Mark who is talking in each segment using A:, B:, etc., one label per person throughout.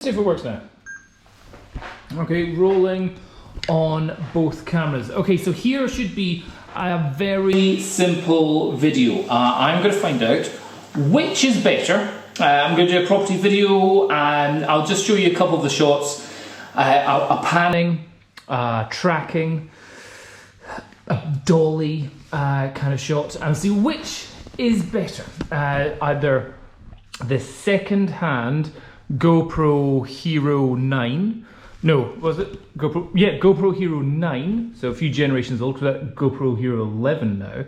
A: See if it works now. Okay, rolling on both cameras. Okay, so here should be a very simple video. I'm going to find out which is better. I'm going to do a property video and I'll just show you a couple of the shots. A panning, tracking, a dolly kind of shot, and see which is better. Either the second-hand GoPro Hero 9. No, was it GoPro? Yeah, GoPro Hero 9. So a few generations old, because that GoPro Hero 11 now.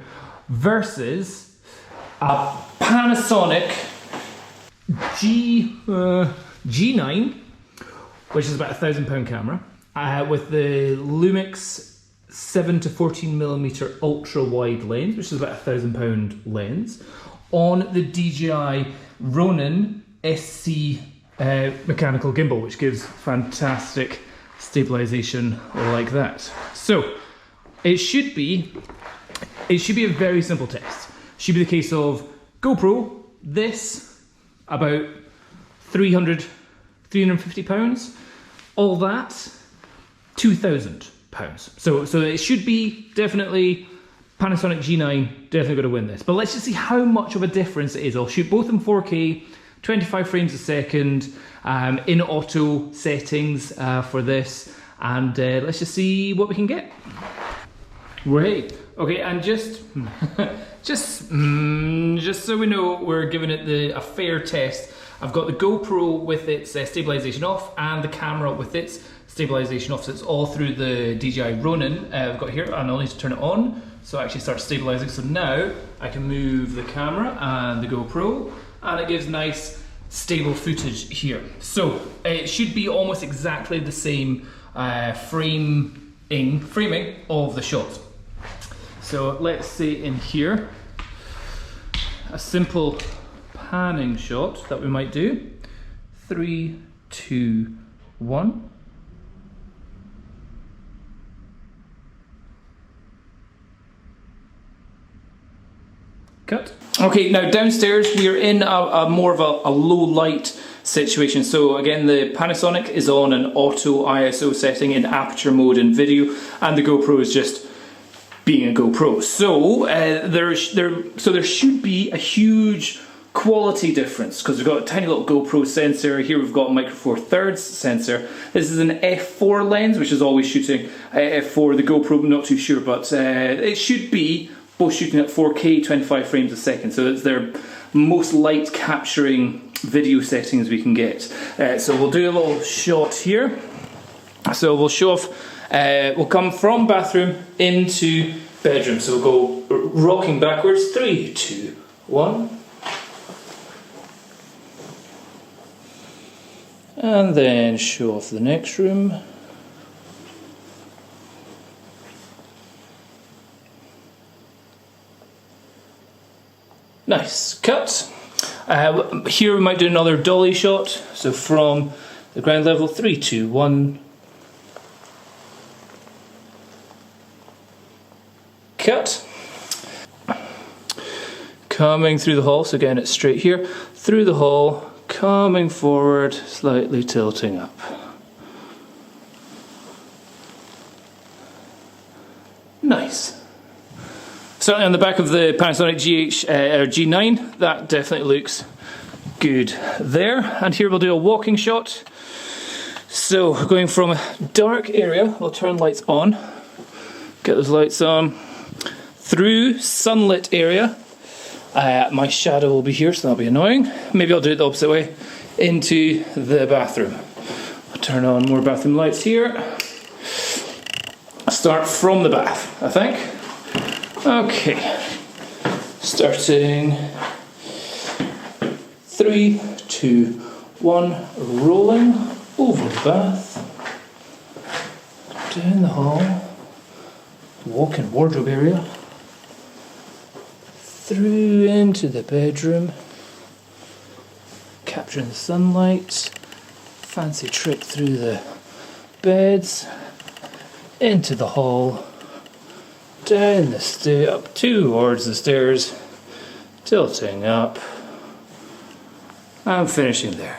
A: Versus a Panasonic G9, which is about £1,000 camera, with the Lumix 7 to 14mm ultra wide lens, which is about £1,000 lens, on the DJI Ronin SC mechanical gimbal, which gives fantastic stabilization like that. So it should be a very simple test. Should be the case of GoPro, this about £350, all that £2,000. So it should be definitely Panasonic G9, definitely going to win this. But let's just see how much of a difference it is. I'll shoot both in 4K, 25 frames a second, in auto settings for this, and let's just see what we can get. Right, okay, and just so we know we're giving it a fair test, I've got the GoPro with its stabilization off and the camera with its stabilization off, so it's all through the DJI Ronin I've got here, and I'll need to turn it on so it actually starts stabilizing. So now I can move the camera and the GoPro, and it gives nice stable footage here. So it should be almost exactly the same framing of the shot. So let's say in here, a simple panning shot that we might do. 3, 2, 1. Cut. Okay, now downstairs we are in a more of a low light situation. So again, the Panasonic is on an auto ISO setting in aperture mode in video, and the GoPro is just being a GoPro. So there should be a huge quality difference, because we've got a tiny little GoPro sensor here. We've got a micro four thirds sensor. This is an f4 lens, which is always shooting f4. The GoPro, I'm not too sure, but it should be both shooting at 4K 25 frames a second, so it's their most light capturing video settings we can get. So we'll do a little shot here. So we'll show off, we'll come from bathroom into bedroom. So we'll go rocking backwards. 3, 2, 1. And then show off the next room. Nice, cut. Here we might do another dolly shot. So from the ground level, 3, 2, 1. Cut. Coming through the hall, so again it's straight here. Through the hall, coming forward, slightly tilting up. Nice. Certainly on the back of the Panasonic G9, that definitely looks good there. And here we'll do a walking shot. So going from a dark area, we'll turn lights on, get those lights on, through sunlit area. My shadow will be here, so that'll be annoying. Maybe I'll do it the opposite way, into the bathroom. I'll turn on more bathroom lights here. Start from the bath, I think. Okay, starting 3, 2, 1, rolling over the bath, down the hall, walk-in wardrobe area, through into the bedroom, capturing the sunlight, fancy trick through the beds, into the hall, down the stair, up towards the stairs, tilting up, and finishing there.